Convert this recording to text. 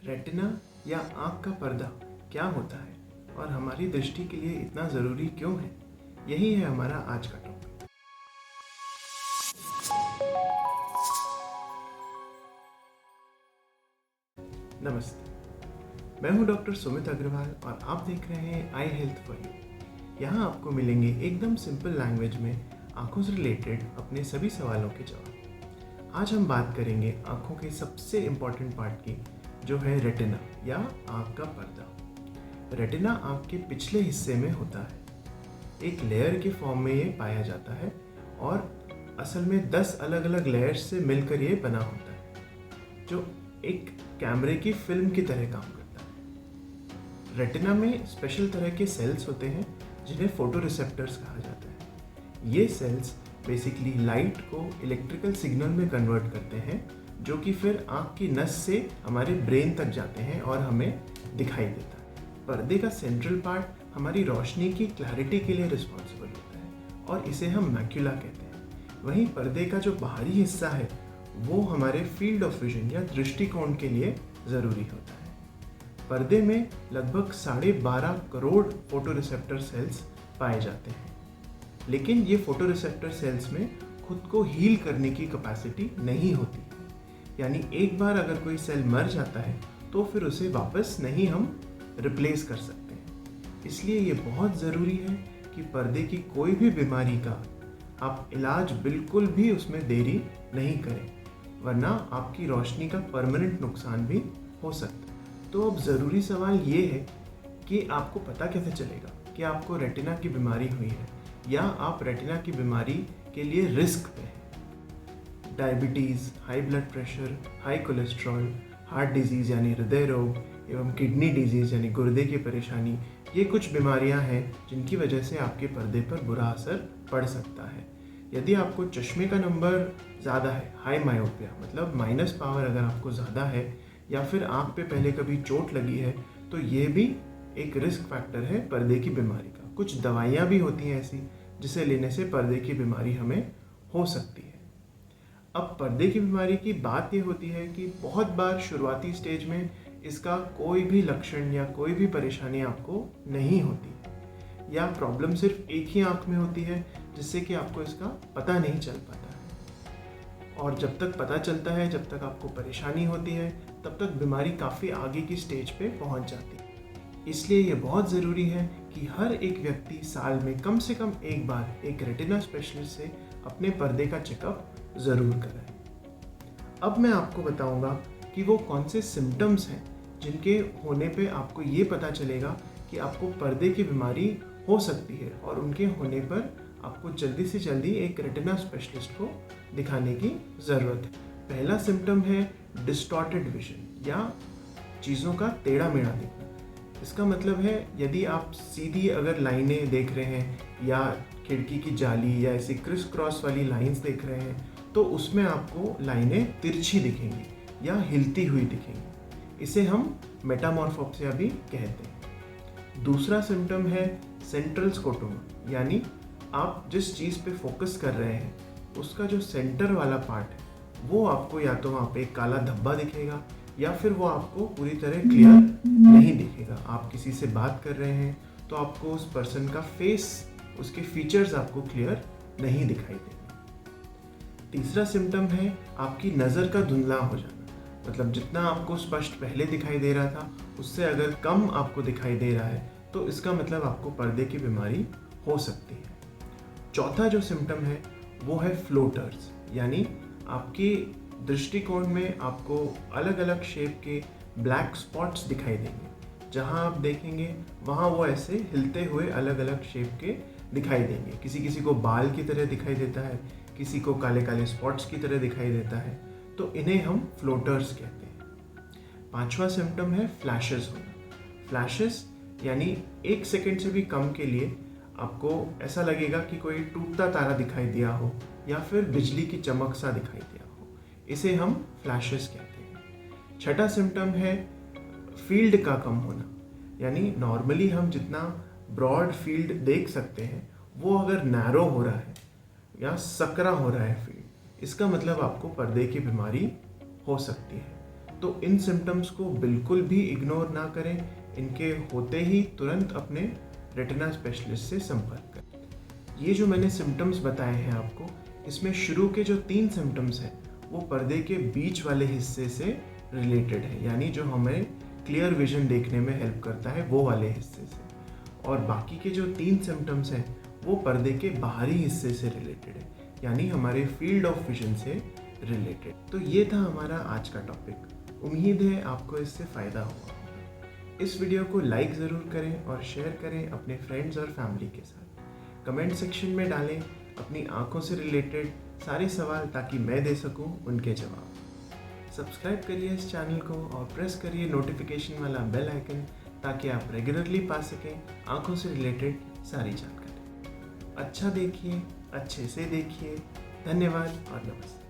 Retina या आँख का पर्दा क्या होता है और हमारी दृष्टि के लिए इतना ज़रूरी क्यों है, यही है हमारा आज का टॉपिक। नमस्ते, मैं हूं डॉक्टर सुमित अग्रवाल और आप देख रहे हैं आई हेल्थ फॉर यू। यहाँ आपको मिलेंगे एकदम सिंपल लैंग्वेज में आँखों से रिलेटेड अपने सभी सवालों के जवाब। आज हम बात करेंगे आँखों के सबसे इम्पॉर्टेंट पार्ट की, जो है रेटिना या आँख का पर्दा। रेटिना आँख के पिछले हिस्से में होता है। एक लेयर के फॉर्म में ये पाया जाता है और असल में 10 अलग अलग लेयर्स से मिलकर ये बना होता है, जो एक कैमरे की फिल्म की तरह काम करता है। रेटिना में स्पेशल तरह के सेल्स होते हैं जिन्हें फोटोरिसेप्टर्स कहा जाता है। ये सेल्स बेसिकली लाइट को इलेक्ट्रिकल सिग्नल में कन्वर्ट करते हैं, जो कि फिर आँख की नस से हमारे ब्रेन तक जाते हैं और हमें दिखाई देता है। पर्दे का सेंट्रल पार्ट हमारी रोशनी की क्लैरिटी के लिए रिस्पॉन्सिबल होता है और इसे हम मैक्यूला कहते हैं। वहीं पर्दे का जो बाहरी हिस्सा है वो हमारे फील्ड ऑफ विजन या दृष्टिकोण के लिए ज़रूरी होता है। पर्दे में लगभग 12.5 करोड़ फोटोरिसेप्टर सेल्स पाए जाते हैं, लेकिन ये फोटोरिसेप्टर सेल्स में खुद को हील करने की कैपेसिटी नहीं होती। यानी एक बार अगर कोई सेल मर जाता है तो फिर उसे वापस नहीं हम रिप्लेस कर सकते हैं। इसलिए ये बहुत ज़रूरी है कि पर्दे की कोई भी बीमारी का आप इलाज बिल्कुल भी उसमें देरी नहीं करें, वरना आपकी रोशनी का परमानेंट नुकसान भी हो सकता है। तो अब ज़रूरी सवाल ये है कि आपको पता कैसे चलेगा कि आपको रेटिना की बीमारी हुई है या आप रेटिना की बीमारी के लिए रिस्क पे हैं। Diabetes, high blood pressure, high cholesterol, heart disease यानी हृदय रोग एवं किडनी डिजीज़ यानी गुर्दे की परेशानी, ये कुछ बीमारियां हैं जिनकी वजह से आपके पर्दे पर बुरा असर पड़ सकता है। यदि आपको चश्मे का नंबर ज़्यादा है, हाई मायोपिया मतलब माइनस पावर अगर आपको ज़्यादा है, या फिर आँख पे पहले कभी चोट लगी है, तो ये भी एक रिस्क फैक्टर है पर्दे की बीमारी का। कुछ दवाइयाँ भी होती हैं ऐसी जिसे लेने से पर्दे की बीमारी हमें हो सकती है। अब पर्दे की बीमारी की बात ये होती है कि बहुत बार शुरुआती स्टेज में इसका कोई भी लक्षण या कोई भी परेशानी आपको नहीं होती, या प्रॉब्लम सिर्फ एक ही आँख में होती है जिससे कि आपको इसका पता नहीं चल पाता है। और जब तक पता चलता है, जब तक आपको परेशानी होती है, तब तक बीमारी काफ़ी आगे की स्टेज पे पहुंच जाती है। इसलिए ये बहुत ज़रूरी है कि हर एक व्यक्ति साल में कम से कम एक बार एक रेटिना स्पेशलिस्ट से अपने पर्दे का चेकअप ज़रूर कराएं। अब मैं आपको बताऊंगा कि वो कौन से सिम्टम्स हैं जिनके होने पे आपको ये पता चलेगा कि आपको पर्दे की बीमारी हो सकती है, और उनके होने पर आपको जल्दी से जल्दी एक रेटिना स्पेशलिस्ट को दिखाने की ज़रूरत है। पहला सिम्टम है डिस्टॉर्टेड विजन या चीज़ों का टेढ़ा मेढ़ा दिखना। इसका मतलब है यदि आप सीधी अगर लाइनें देख रहे हैं या खिड़की की जाली या ऐसी क्रिस क्रॉस वाली लाइंस देख रहे हैं, तो उसमें आपको लाइनें तिरछी दिखेंगी या हिलती हुई दिखेंगी। इसे हम मेटामॉर्फोप्सिया भी कहते हैं। दूसरा सिम्टम है सेंट्रल स्कोटोमा, यानी आप जिस चीज़ पे फोकस कर रहे हैं उसका जो सेंटर वाला पार्ट है वो आपको या तो वहाँ पे एक काला धब्बा दिखेगा या फिर वो आपको पूरी तरह क्लियर नहीं दिखेगा। आप किसी से बात कर रहे हैं तो आपको उस पर्सन का फेस, उसके फीचर्स आपको क्लियर नहीं दिखाई देंगे। तीसरा सिम्टम है आपकी नज़र का धुंधला हो जाना, मतलब जितना आपको स्पष्ट पहले दिखाई दे रहा था उससे अगर कम आपको दिखाई दे रहा है तो इसका मतलब आपको पर्दे की बीमारी हो सकती है। चौथा जो सिम्टम है वो है फ्लोटर्स, यानी आपके दृष्टिकोण में आपको अलग अलग शेप के ब्लैक स्पॉट्स दिखाई देंगे। जहां आप देखेंगे वहां वो ऐसे हिलते हुए अलग अलग शेप के दिखाई देंगे। किसी किसी को बाल की तरह दिखाई देता है, किसी को काले काले स्पॉट्स की तरह दिखाई देता है, तो इन्हें हम फ्लोटर्स कहते हैं। पांचवा सिम्टम है फ्लैशेस होना। फ्लैशेस यानी 1 सेकेंड से भी कम के लिए आपको ऐसा लगेगा कि कोई टूटता तारा दिखाई दिया हो या फिर बिजली की चमक सा दिखाई दिया हो, इसे हम फ्लैशेस कहते हैं। छठा सिम्टम है फील्ड का कम होना, यानी नॉर्मली हम जितना ब्रॉड फील्ड देख सकते हैं वो अगर नैरो हो रहा है या सकरा हो रहा है फील्ड, इसका मतलब आपको पर्दे की बीमारी हो सकती है। तो इन सिम्टम्स को बिल्कुल भी इग्नोर ना करें। इनके होते ही तुरंत अपने रेटिना स्पेशलिस्ट से संपर्क करें। ये जो मैंने सिम्टम्स बताए हैं आपको, इसमें शुरू के जो 3 सिम्टम्स हैं वो पर्दे के बीच वाले हिस्से से रिलेटेड है, यानी जो हमें क्लियर विजन देखने में हेल्प करता है वो वाले हिस्से से। और बाकी के जो 3 सिम्टम्स हैं वो पर्दे के बाहरी हिस्से से रिलेटेड है, यानी हमारे फील्ड ऑफ विजन से रिलेटेड। तो ये था हमारा आज का टॉपिक। उम्मीद है आपको इससे फ़ायदा हुआ होगा। इस वीडियो को लाइक ज़रूर करें और शेयर करें अपने फ्रेंड्स और फैमिली के साथ। कमेंट सेक्शन में डालें अपनी आँखों से रिलेटेड सारे सवाल ताकि मैं दे सकूं उनके जवाब। सब्सक्राइब करिए इस चैनल को और प्रेस करिए नोटिफिकेशन वाला बेल आइकन ताकि आप रेगुलरली पा सकें आँखों से रिलेटेड सारी जानकारी। अच्छा देखिए, अच्छे से देखिए। धन्यवाद और नमस्ते।